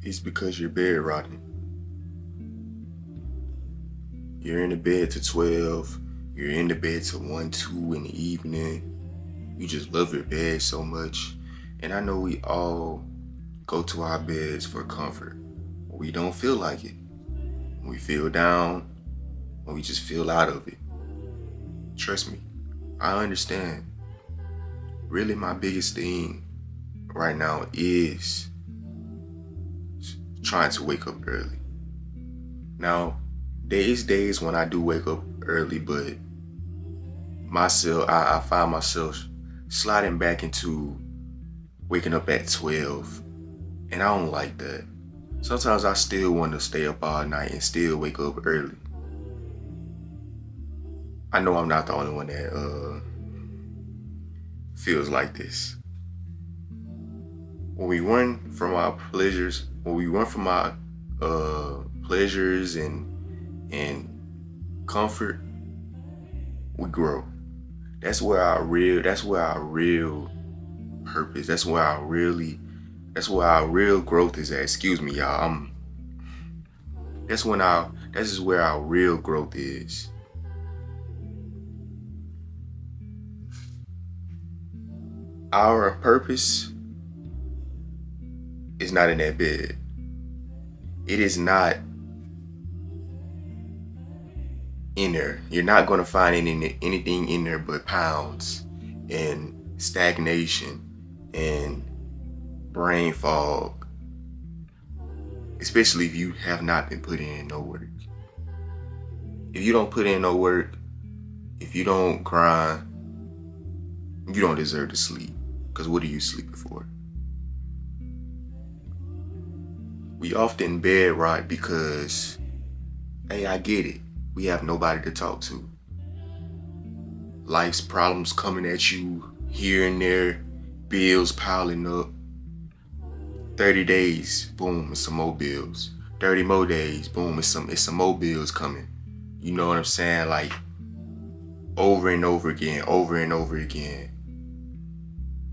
It's because you're bed rotting. You're in the bed to 12. You're in the bed to 1, 2 in the evening. You just love your bed so much. And I know we all go to our beds for comfort. We don't feel like it. We feel down. When we just feel out of it. Trust me, I understand. Really, my biggest thing right now is trying to wake up early. Now, there is days when I do wake up early, but I find myself sliding back into waking up at 12, and I don't like that. Sometimes I still want to stay up all night and still wake up early. I know I'm not the only one that feels like this. When we run from our pleasures, pleasures and comfort, we grow. That's where our real purpose. That's where our real growth is at. Excuse me, y'all. This is where our real growth is. Our purpose is not in that bed. It is not in there. You're not going to find anything in there but pounds and stagnation and brain fog. Especially if you have not been putting in no work. If you don't put in no work, if you don't grind, you don't deserve to sleep. Because what are you sleeping for? We often bed rot because, hey, I get it. We have nobody to talk to. Life's problems coming at you here and there, bills piling up. 30 days, boom, it's some more bills. 30 more days, boom, it's some more bills coming. You know what I'm saying? Like over and over again.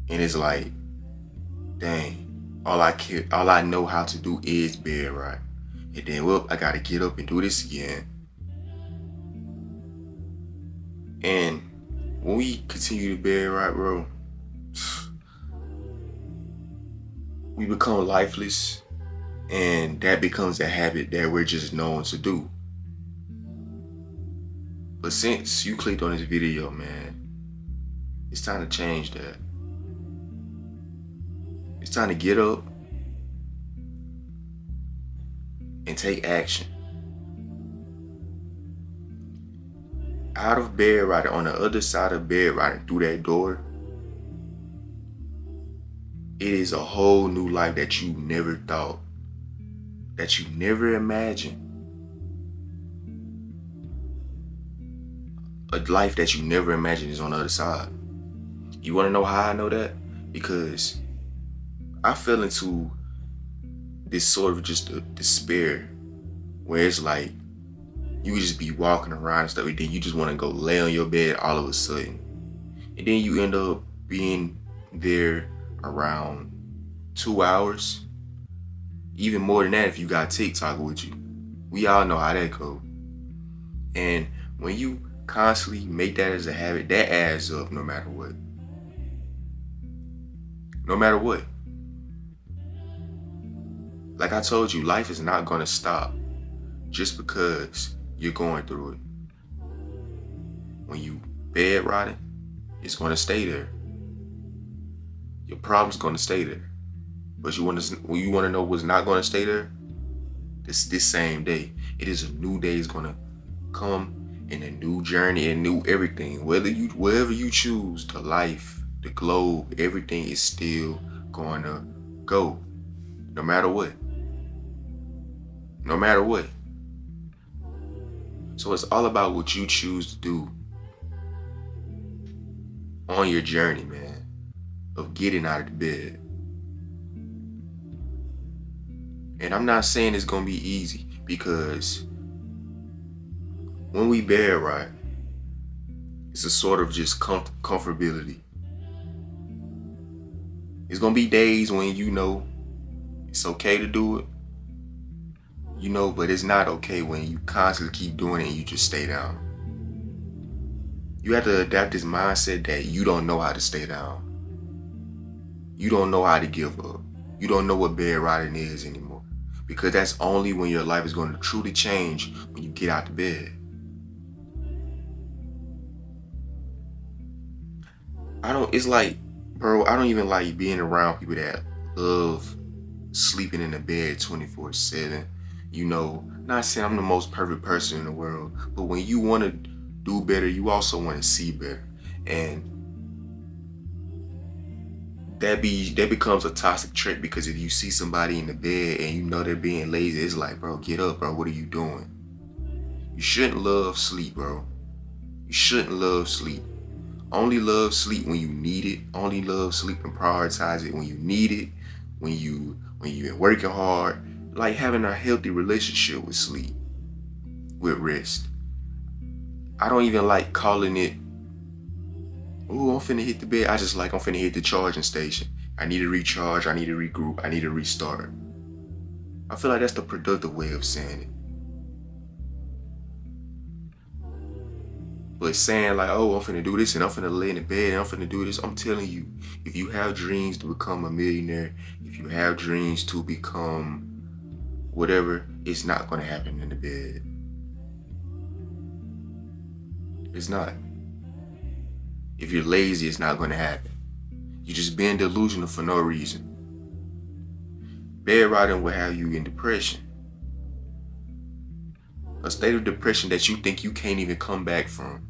And it's like, dang, all I know how to do is bed rot. And then, well, I gotta get up and do this again. And when we continue to bed rot, bro, we become lifeless, and that becomes a habit that we're just known to do. But since you clicked on this video, man, it's time to change that. It's time to get up and take action. Out of bed rotting, on the other side of bed rotting, through that door, it is a whole new life that you never thought, that you never imagined. A life that you never imagined is on the other side. You want to know how I know that? Because I fell into this sort of just a despair where it's like you just be walking around and stuff, and then you just want to go lay on your bed all of a sudden. And then you end up being there around 2 hours. Even more than that if you got TikTok with you. We all know how that goes. And when you constantly make that as a habit, that adds up no matter what. No matter what. Like I told you, life is not going to stop just because you're going through it. When you bed rotting, it's going to stay there. Your problem's going to stay there. But you want to know what's not going to stay there? This same day. It is a new day is going to come, and a new journey and new everything. Wherever you choose, the life, the globe, everything is still going to go. No matter what. No matter what. So it's all about what you choose to do on your journey, man, of getting out of the bed. And I'm not saying it's going to be easy, because when we bed rot, it's a sort of just comfortability. It's going to be days when you know it's okay to do it. But it's not okay when you constantly keep doing it and you just stay down. You have to adapt this mindset that you don't know how to stay down. You don't know how to give up. You don't know what bed riding is anymore. Because that's only when your life is going to truly change, when you get out the bed. It's like, bro, I don't even like being around people that love sleeping in the bed 24/7. Not saying I'm the most perfect person in the world, but when you want to do better, you also want to see better. And that becomes a toxic trait, because if you see somebody in the bed and they're being lazy, it's like, bro, get up, bro. What are you doing? You shouldn't love sleep, bro. You shouldn't love sleep. Only love sleep when you need it. Only love sleep and prioritize it when you need it. When you've been working hard. Like having a healthy relationship with sleep, with rest. I don't even like calling it, oh, I'm finna hit the bed. I just like, I'm finna hit the charging station. I need to recharge. I need to regroup. I need to restart. I feel like that's the productive way of saying it. But saying like, oh, I'm finna do this and I'm finna lay in the bed and I'm finna do this. I'm telling you, if you have dreams to become a millionaire, if you have dreams to become whatever, it's not gonna happen in the bed. It's not. If you're lazy, it's not gonna happen. You're just being delusional for no reason. Bed riding will have you in depression. A state of depression that you think you can't even come back from.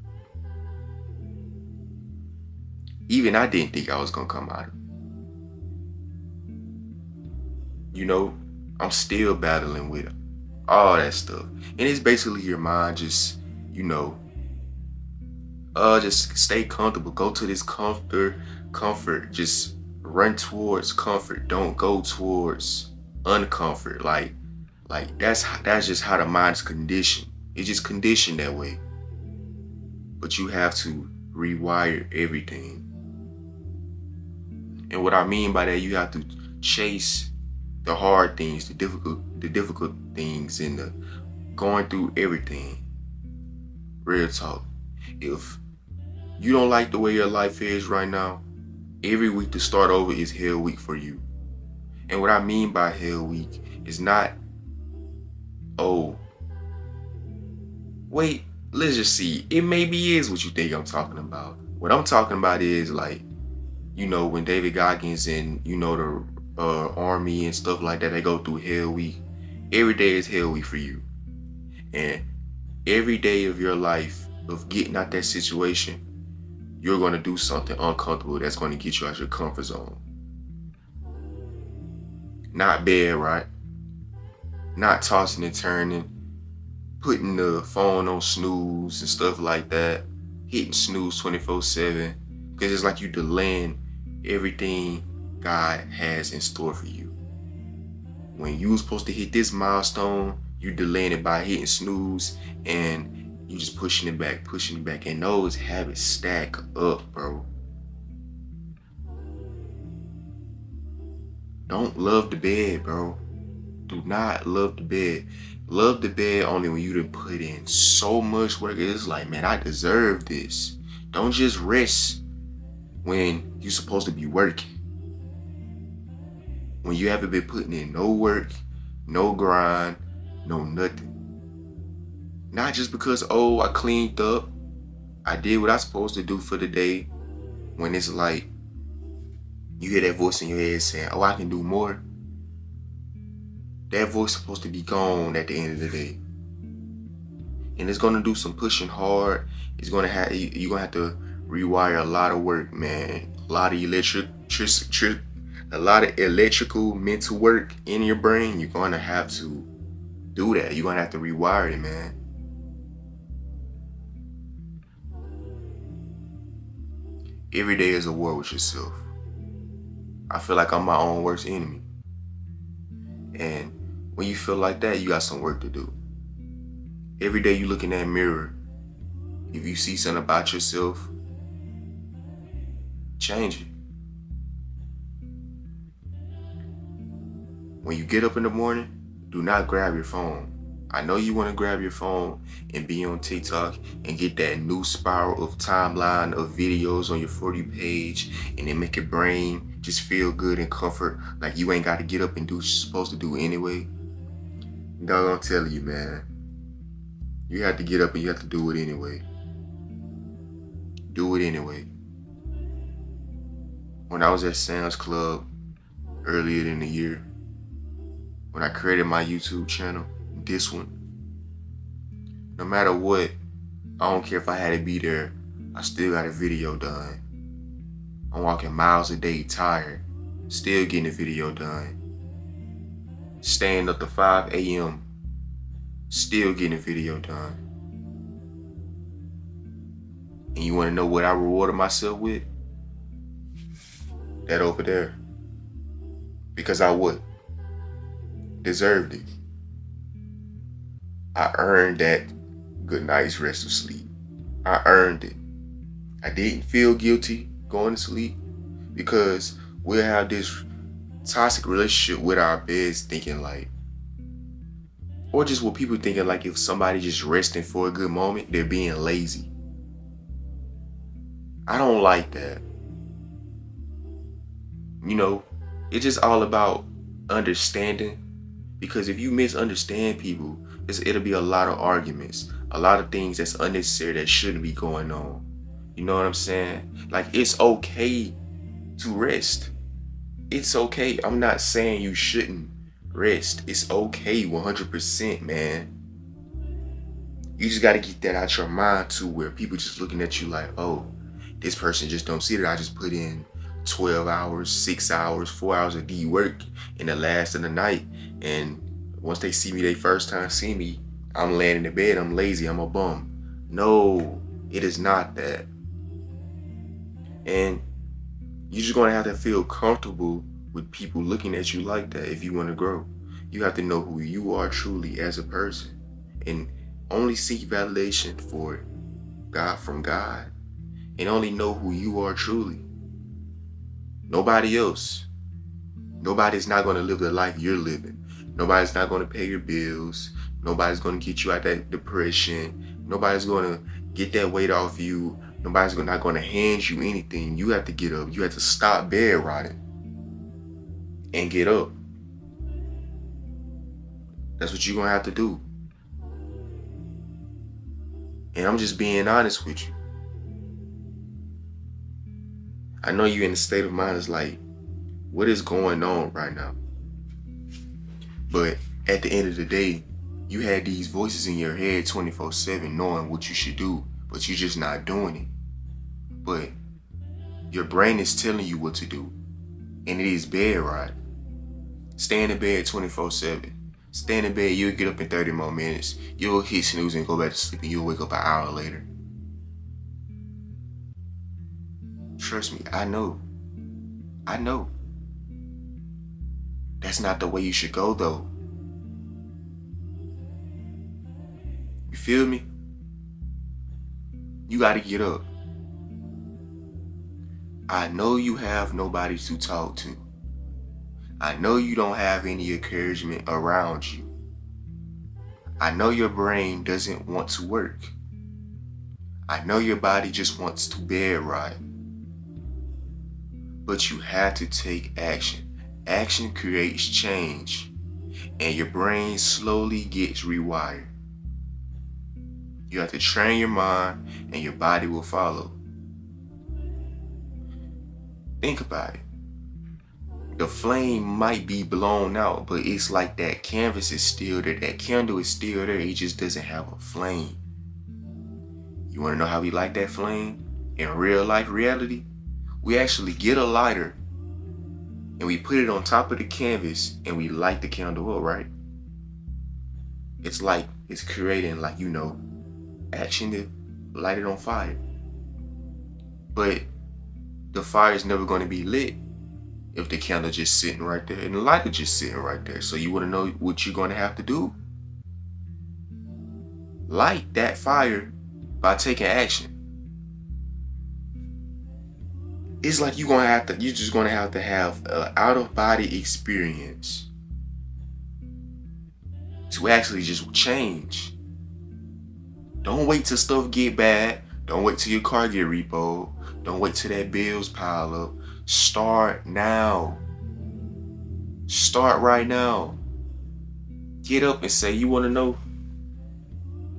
Even I didn't think I was gonna come out of it. I'm still battling with all that stuff. And it's basically your mind just stay comfortable. Go to this comfort. Just run towards comfort. Don't go towards uncomfort. Like that's just how the mind's conditioned. It's just conditioned that way. But you have to rewire everything. And what I mean by that, you have to chase the hard things, the difficult things, and the going through everything. Real talk. If you don't like the way your life is right now, every week to start over is hell week for you. And what I mean by hell week is not, oh, wait, let's just see. It maybe is what you think I'm talking about. What I'm talking about is like, when David Goggins and, the army and stuff like that, they go through hell week. Every day is hell week for you. And every day of your life of getting out that situation, you're going to do something uncomfortable that's going to get you out your comfort zone. Not bed, right? Not tossing and turning, putting the phone on snooze and stuff like that, hitting snooze 24/7, because it's like you delaying everything God has in store for you. When you were supposed to hit this milestone, you delaying it by hitting snooze, and you just pushing it back, and those habits stack up, bro. Don't love the bed, bro. Do not love the bed. Love the bed only when you done put in so much work. It's like, man, I deserve this. Don't just rest when you're supposed to be working. When you haven't been putting in no work, no grind, no nothing. Not just because, oh, I cleaned up, I did what I was supposed to do for the day. When it's like, you hear that voice in your head saying, oh, I can do more. That voice is supposed to be gone at the end of the day. And it's gonna do some pushing hard. You're gonna have to rewire a lot of work, man. A lot of electrical mental work in your brain. You're gonna have to do that. You're gonna have to rewire it, man. Every day is a war with yourself. I feel like I'm my own worst enemy. And when you feel like that, you got some work to do. Every day you look in that mirror, if you see something about yourself, change it. When you get up in the morning, Do not grab your phone. I know you want to grab your phone and be on TikTok and get that new spiral of timeline of videos on your For You page, and then make your brain just feel good and comfort like you ain't got to get up and do what you're supposed to do anyway. Dog, I'm telling you, man. You have to get up and you have to do it anyway. Do it anyway. When I was at Sam's Club earlier in the year, when I created my YouTube channel, this one, no matter what, I don't care if I had to be there, I still got a video done. I'm walking miles a day tired, still getting a video done. Staying up to 5 a.m., still getting a video done. And you wanna know what I rewarded myself with? That over there. Because I what? Deserved it. I earned that good night's rest of sleep. I earned it. I didn't feel guilty going to sleep because we'll have this toxic relationship with our beds thinking like, or just what people thinking like if somebody just resting for a good moment, they're being lazy. I don't like that. You know, it's just all about understanding, because if you misunderstand people, it'll be a lot of arguments, a lot of things that's unnecessary that shouldn't be going on. You know what I'm saying? Like, it's okay to rest. It's okay. I'm not saying you shouldn't rest. It's okay 100%, man. You just got to get that out your mind too, where people just looking at you like, oh, this person just don't see that I just put in 12 hours, 6 hours, 4 hours of deep work in the last of the night. And once they see me, they first time see me, I'm laying in the bed, I'm lazy, I'm a bum. No, it is not that. And you're just gonna have to feel comfortable with people looking at you like that if you wanna grow. You have to know who you are truly as a person and only seek validation for God from God, and only know who you are truly. Nobody else. Nobody's not gonna live the life you're living. Nobody's not gonna pay your bills. Nobody's gonna get you out that depression. Nobody's gonna get that weight off you. Nobody's not gonna hand you anything. You have to get up. You have to stop bed rotting and get up. That's what you're gonna have to do. And I'm just being honest with you. I know you're in a state of mind that's like, what is going on right now? But at the end of the day, you had these voices in your head 24/7 knowing what you should do, but you're just not doing it. But your brain is telling you what to do, and it is bed rot. Stay in the bed 24/7. Stay in the bed, you'll get up in 30 more minutes. You'll hit snooze and go back to sleep, and you'll wake up an hour later. Trust me, I know. I know. That's not the way you should go, though. You feel me? You gotta get up. I know you have nobody to talk to. I know you don't have any encouragement around you. I know your brain doesn't want to work. I know your body just wants to bed rot. But you have to take action. Action creates change, and your brain slowly gets rewired. You have to train your mind, and your body will follow. Think about it. The flame might be blown out, but it's like that canvas is still there. That candle is still there. It just doesn't have a flame. You want to know how we light that flame? In real life reality, we actually get a lighter and we put it on top of the canvas and we light the candle up, right? It's like it's creating, like, action to light it on fire. But the fire is never going to be lit if the candle just sitting right there and the lighter just sitting right there. So you want to know what you're going to have to do? Light that fire by taking action. It's like you're just gonna have to have an out-of-body experience to actually just change. Don't wait till stuff get bad. Don't wait till your car get repoed. Don't wait till that bills pile up. Start now. Start right now. Get up and say, you want to know?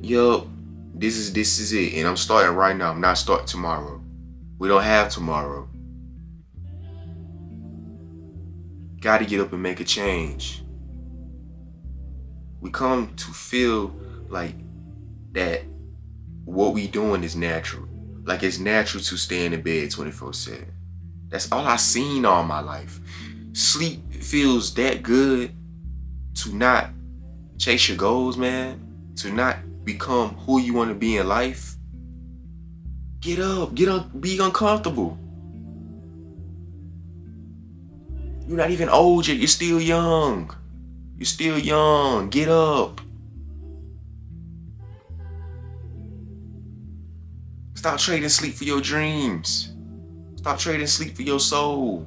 Yup, this is it. And I'm starting right now. I'm not starting tomorrow. We don't have tomorrow. Got to get up and make a change. We come to feel like that what we doing is natural. Like it's natural to stay in the bed 24/7. That's all I seen all my life. Sleep feels that good to not chase your goals, man. To not become who you want to be in life. Get up, be uncomfortable. You're not even old yet, you're still young. You're still young, get up. Stop trading sleep for your dreams. Stop trading sleep for your soul.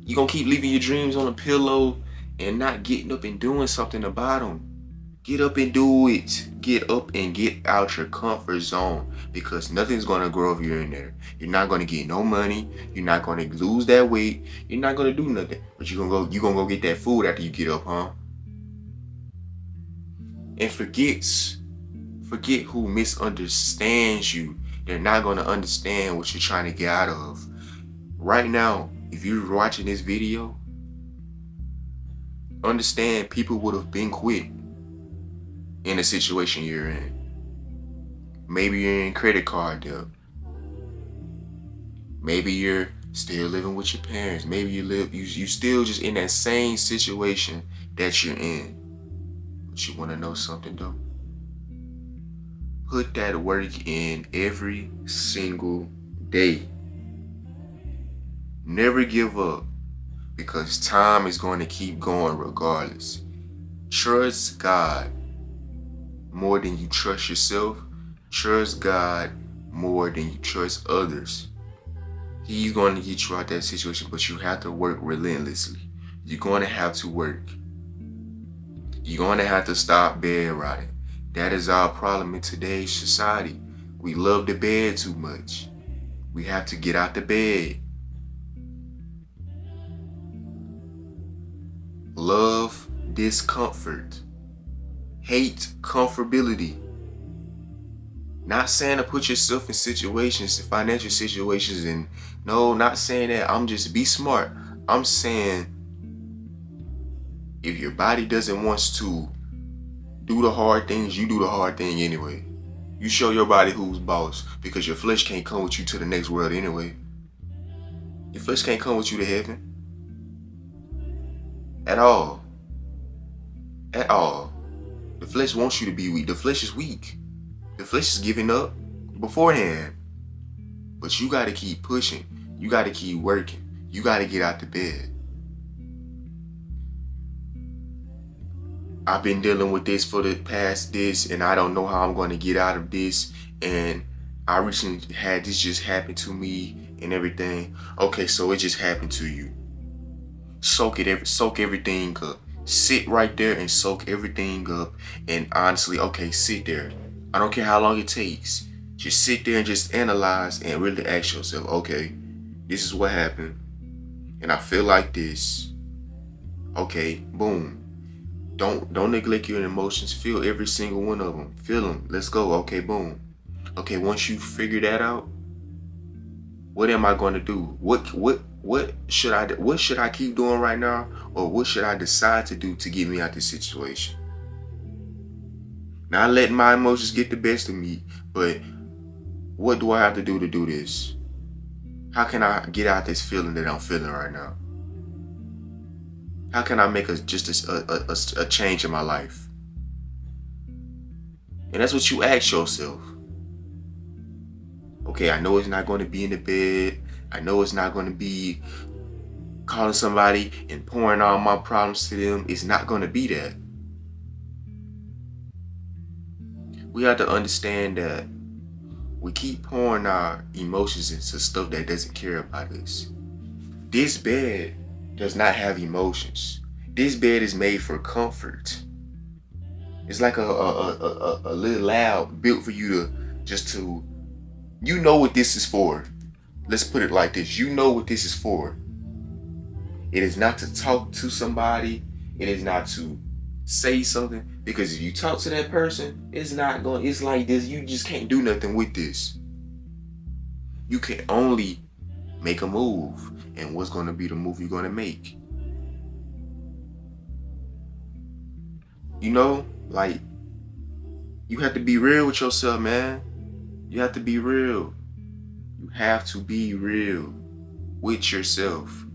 You're gonna keep leaving your dreams on a pillow and not getting up and doing something about them. Get up and do it. Get up and get out your comfort zone, because nothing's gonna grow if you're in there. You're not gonna get no money. You're not gonna lose that weight. You're not gonna do nothing. But you're gonna go get that food after you get up, huh? And forget who misunderstands you. They're not gonna understand what you're trying to get out of. Right now, if you're watching this video, understand people would have been quit in the situation you're in. Maybe you're in credit card debt. Maybe you're still living with your parents. Maybe you still just in that same situation that you're in. But you want to know something though? Put that work in every single day. Never give up, because time is going to keep going regardless. Trust God more than you trust yourself. Trust God more than you trust others. He's going to get you out that situation, but you have to work relentlessly. You're going to have to work. You're going to have to stop bed rotting. That is our problem in today's society. We love the bed too much. We have to get out the bed. Love discomfort. Hate comfortability. Not saying to put yourself in situations, financial situations, and no, not saying that. I'm just be smart. I'm saying if your body doesn't want to do the hard things, you do the hard thing anyway. You show your body who's boss, because your flesh can't come with you to the next world anyway. Your flesh can't come with you to heaven. At all. At all. The flesh wants you to be weak. The flesh is weak. The flesh is giving up beforehand. But you got to keep pushing. You got to keep working. You got to get out the bed. I've been dealing with this for the past and I don't know how I'm going to get out of this. And I recently had this just happen to me and everything. Okay, so it just happened to you. Soak everything up. Sit right there and soak everything up. And honestly, okay, sit there. I don't care how long it takes. Just sit there and just analyze and really ask yourself, okay, this is what happened. And I feel like this. Okay, boom. Don't neglect your emotions. Feel every single one of them. Feel them. Let's go. Okay, boom. Okay, once you figure that out, what am I going to do? What should I do? What should I keep doing right now? Or what should I decide to do to get me out of this situation? Not letting my emotions get the best of me, but what do I have to do this? How can I get out this feeling that I'm feeling right now? How can I make a change in my life? And that's what you ask yourself. Okay, I know it's not going to be in the bed. I know it's not going to be calling somebody and pouring all my problems to them. It's not going to be that. We have to understand that we keep pouring our emotions into stuff that doesn't care about us. This bed does not have emotions. This bed is made for comfort. It's like a little lab built for you to you know what this is for. Let's put it like this. You know what this is for. It is not to talk to somebody. It is not to say something. Because if you talk to that person, it's like this. You just can't do nothing with this. You can only make a move. And what's going to be the move you're going to make? You know, like, you have to be real with yourself, man. You have to be real. You have to be real with yourself.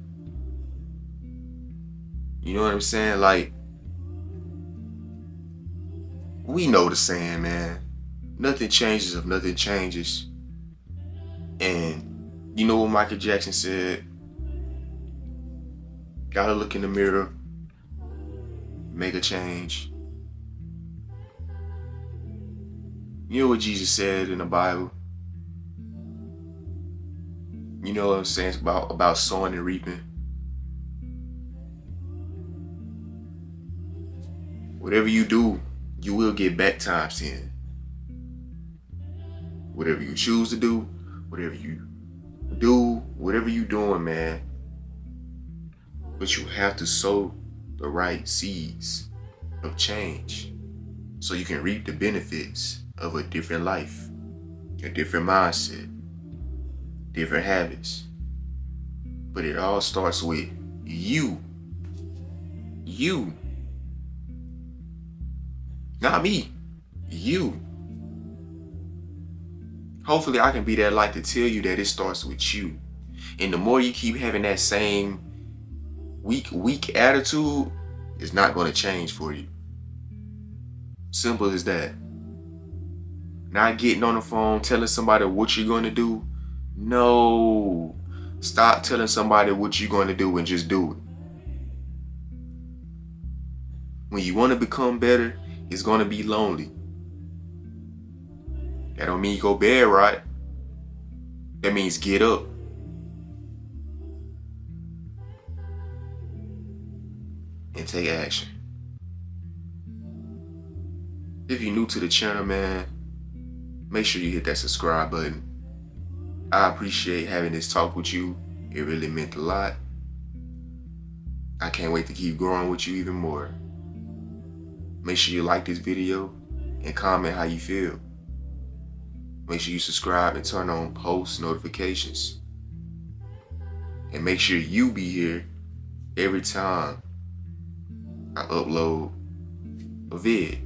You know what I'm saying? Like, we know the saying, man. Nothing changes if nothing changes. And you know what Michael Jackson said? Gotta look in the mirror, make a change. You know what Jesus said in the Bible? You know what I'm saying about sowing and reaping? Whatever you do, you will get back times 10. Whatever you choose to do, whatever you doing, man. But you have to sow the right seeds of change so you can reap the benefits of a different life, a different mindset, different habits. But it all starts with you. You. Not me. You. Hopefully I can be that light to tell you that it starts with you. And the more you keep having that same weak attitude, it's not going to change for you. Simple as that. Not getting on the phone telling somebody what you're going to do. No. Stop telling somebody what you're going to do and just do it. When you want to become better, it's going to be lonely. That don't mean you go bed right. That means get up. And take action. If you're new to the channel, man, make sure you hit that subscribe button. I appreciate having this talk with you. It really meant a lot. I can't wait to keep growing with you even more. Make sure you like this video and comment how you feel. Make sure you subscribe and turn on post notifications. And make sure you be here every time I upload a vid.